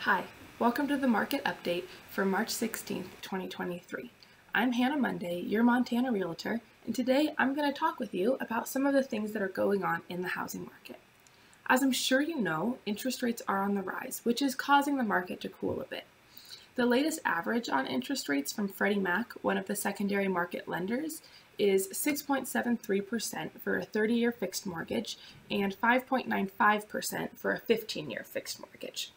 Hi, welcome to the market update for March 16th, 2023. I'm Hannah Monday, your Montana Realtor, and today I'm going to talk with you about some of the things that are going on in the housing market. As I'm sure you know, interest rates are on the rise, which is causing the market to cool a bit. The latest average on interest rates from Freddie Mac, one of the secondary market lenders, is 6.73% for a 30-year fixed mortgage and 5.95% for a 15-year fixed mortgage.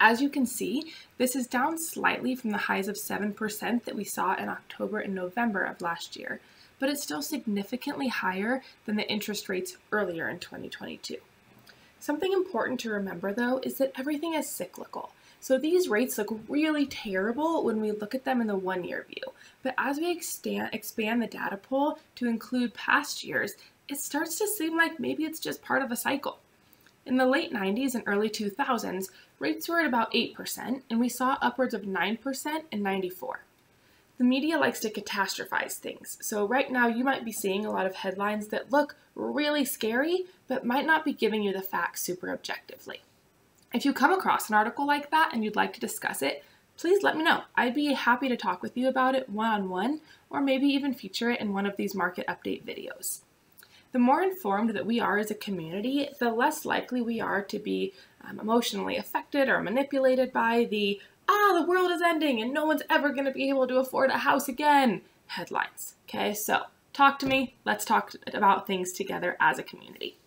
As you can see, this is down slightly from the highs of 7% that we saw in October and November of last year, but it's still significantly higher than the interest rates earlier in 2022. Something important to remember, though, is that everything is cyclical. So these rates look really terrible when we look at them in the one-year view, but as we expand the data pool to include past years, it starts to seem like maybe it's just part of a cycle. In the late 90s and early 2000s, rates were at about 8%, and we saw upwards of 9% in 94. The media likes to catastrophize things, so right now you might be seeing a lot of headlines that look really scary, but might not be giving you the facts super objectively. If you come across an article like that and you'd like to discuss it, please let me know. I'd be happy to talk with you about it one-on-one, or maybe even feature it in one of these market update videos. The more informed that we are as a community, the less likely we are to be emotionally affected or manipulated by the world is ending and no one's ever going to be able to afford a house again headlines. Okay, so talk to me. Let's talk about things together as a community.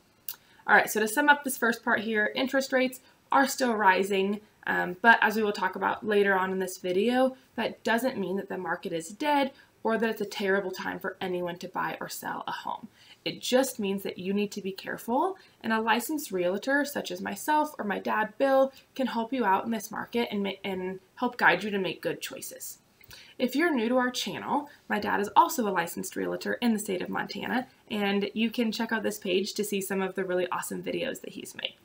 All right, so to sum up this first part here, interest rates are still rising, but as we will talk about later on in this video, that doesn't mean that the market is dead or that it's a terrible time for anyone to buy or sell a home. It just means that you need to be careful, and a licensed realtor such as myself or my dad Bill can help you out in this market and help guide you to make good choices. If you're new to our channel, my dad is also a licensed realtor in the state of Montana, and you can check out this page to see some of the really awesome videos that he's made.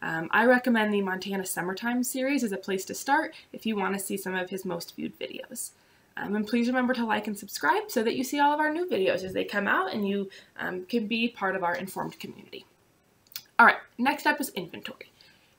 I recommend the Montana Summertime series as a place to start if you want to see some of his most viewed videos. And please remember to like and subscribe so that you see all of our new videos as they come out and you can be part of our informed community. All right, next up is inventory.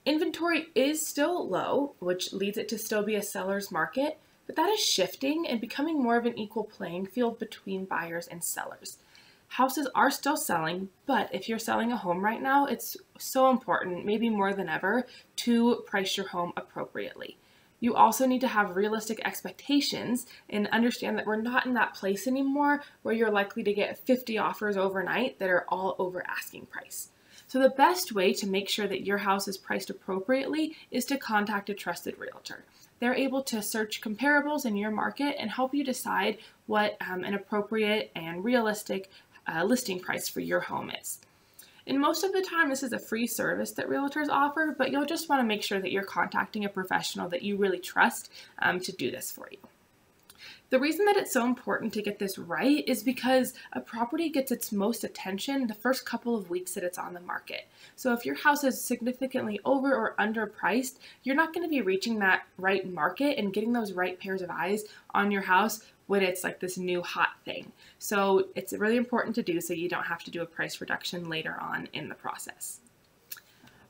Inventory is still low, which leads it to still be a seller's market, but that is shifting and becoming more of an equal playing field between buyers and sellers. Houses are still selling, but if you're selling a home right now, it's so important, maybe more than ever, to price your home appropriately. You also need to have realistic expectations and understand that we're not in that place anymore where you're likely to get 50 offers overnight that are all over asking price. So the best way to make sure that your house is priced appropriately is to contact a trusted realtor. They're able to search comparables in your market and help you decide what an appropriate and realistic listing price for your home is. And most of the time, this is a free service that realtors offer, but you'll just want to make sure that you're contacting a professional that you really trust to do this for you. The reason that it's so important to get this right is because a property gets its most attention the first couple of weeks that it's on the market. So if your house is significantly over or underpriced, you're not going to be reaching that right market and getting those right pairs of eyes on your house when it's like this new hot thing. So it's really important to do so you don't have to do a price reduction later on in the process.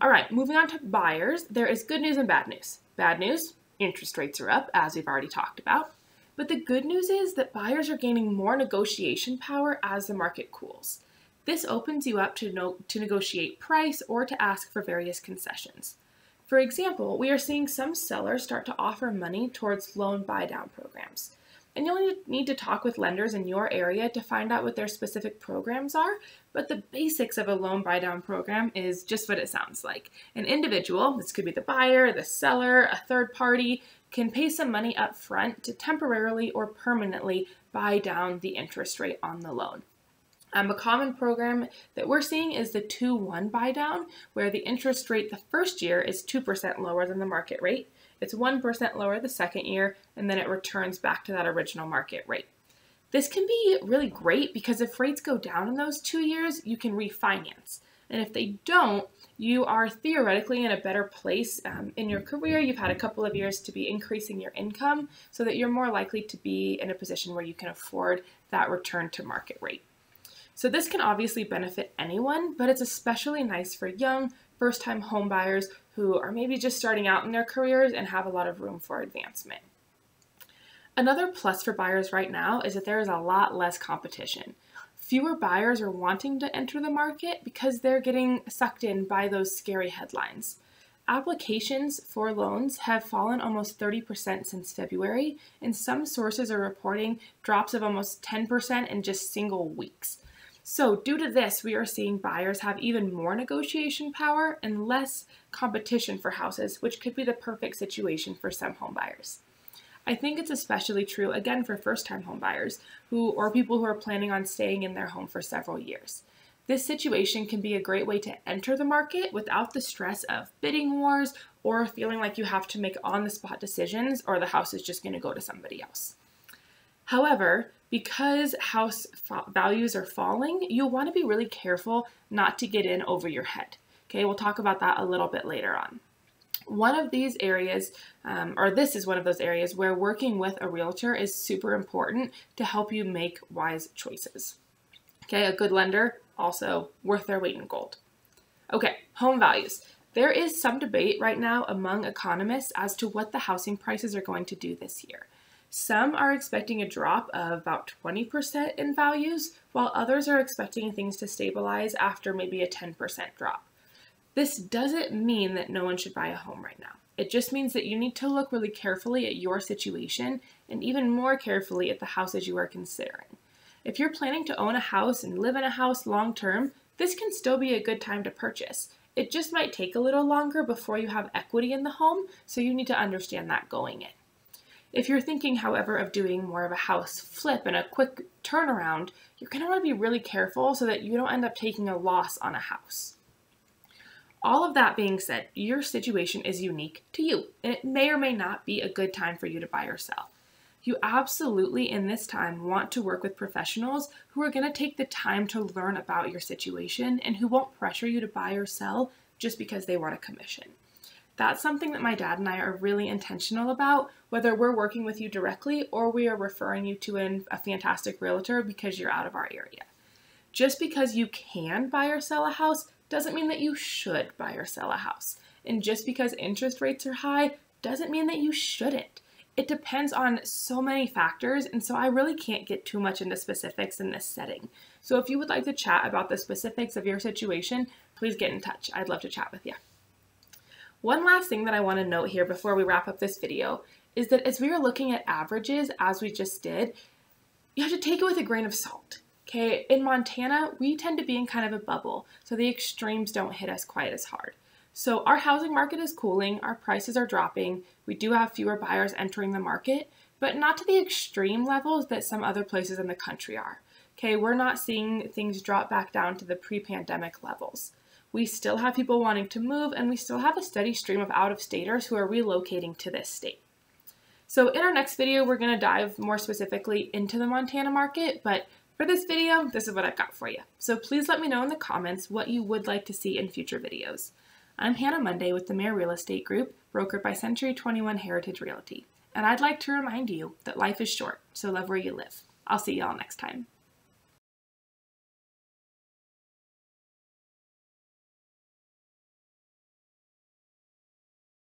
All right, moving on to buyers, there is good news and bad news. Bad news, interest rates are up, as we've already talked about. But the good news is that buyers are gaining more negotiation power as the market cools. This opens you up to negotiate price or to ask for various concessions. For example, we are seeing some sellers start to offer money towards loan buy-down programs. And you'll need to talk with lenders in your area to find out what their specific programs are, but the basics of a loan buy-down program is just what it sounds like. An individual, this could be the buyer, the seller, a third party, can pay some money up front to temporarily or permanently buy down the interest rate on the loan. A common program that we're seeing is the 2-1 buy down, where the interest rate the first year is 2% lower than the market rate. It's 1% lower the second year, and then it returns back to that original market rate. This can be really great because if rates go down in those 2 years, you can refinance. And if they don't, you are theoretically in a better place in your career. You've had a couple of years to be increasing your income so that you're more likely to be in a position where you can afford that return to market rate. So this can obviously benefit anyone, but it's especially nice for young, first-time home buyers who are maybe just starting out in their careers and have a lot of room for advancement. Another plus for buyers right now is that there is a lot less competition. Fewer buyers are wanting to enter the market because they're getting sucked in by those scary headlines. Applications for loans have fallen almost 30% since February, and some sources are reporting drops of almost 10% in just single weeks. So due to this, we are seeing buyers have even more negotiation power and less competition for houses, which could be the perfect situation for some home buyers. I think it's especially true, again, for first-time home buyers or people who are planning on staying in their home for several years. This situation can be a great way to enter the market without the stress of bidding wars or feeling like you have to make on-the-spot decisions or the house is just going to go to somebody else. However, because house values are falling, you'll want to be really careful not to get in over your head. Okay, we'll talk about that a little bit later on. One of these areas, this is one of those areas where working with a realtor is super important to help you make wise choices. Okay, a good lender, also worth their weight in gold. Okay, home values. There is some debate right now among economists as to what the housing prices are going to do this year. Some are expecting a drop of about 20% in values, while others are expecting things to stabilize after maybe a 10% drop. This doesn't mean that no one should buy a home right now. It just means that you need to look really carefully at your situation and even more carefully at the houses you are considering. If you're planning to own a house and live in a house long term, this can still be a good time to purchase. It just might take a little longer before you have equity in the home, so you need to understand that going in. If you're thinking, however, of doing more of a house flip and a quick turnaround, you're going to want to be really careful so that you don't end up taking a loss on a house. All of that being said, your situation is unique to you, and it may or may not be a good time for you to buy or sell. You absolutely, in this time, want to work with professionals who are going to take the time to learn about your situation and who won't pressure you to buy or sell just because they want a commission. That's something that my dad and I are really intentional about, whether we're working with you directly or we are referring you to a fantastic realtor because you're out of our area. Just because you can buy or sell a house doesn't mean that you should buy or sell a house. And just because interest rates are high doesn't mean that you shouldn't. It depends on so many factors, and so I really can't get too much into specifics in this setting. So if you would like to chat about the specifics of your situation, please get in touch. I'd love to chat with you. One last thing that I want to note here before we wrap up this video is that as we are looking at averages, as we just did, you have to take it with a grain of salt. Okay, in Montana, we tend to be in kind of a bubble, so the extremes don't hit us quite as hard. So our housing market is cooling, our prices are dropping, we do have fewer buyers entering the market, but not to the extreme levels that some other places in the country are. Okay, we're not seeing things drop back down to the pre-pandemic levels. We still have people wanting to move, and we still have a steady stream of out-of-staters who are relocating to this state. So in our next video, we're going to dive more specifically into the Montana market, but for this video, this is what I've got for you. So please let me know in the comments what you would like to see in future videos. I'm Hannah Monday with the Mayor Real Estate Group, brokered by Century 21 Heritage Realty. And I'd like to remind you that life is short, so love where you live. I'll see y'all next time.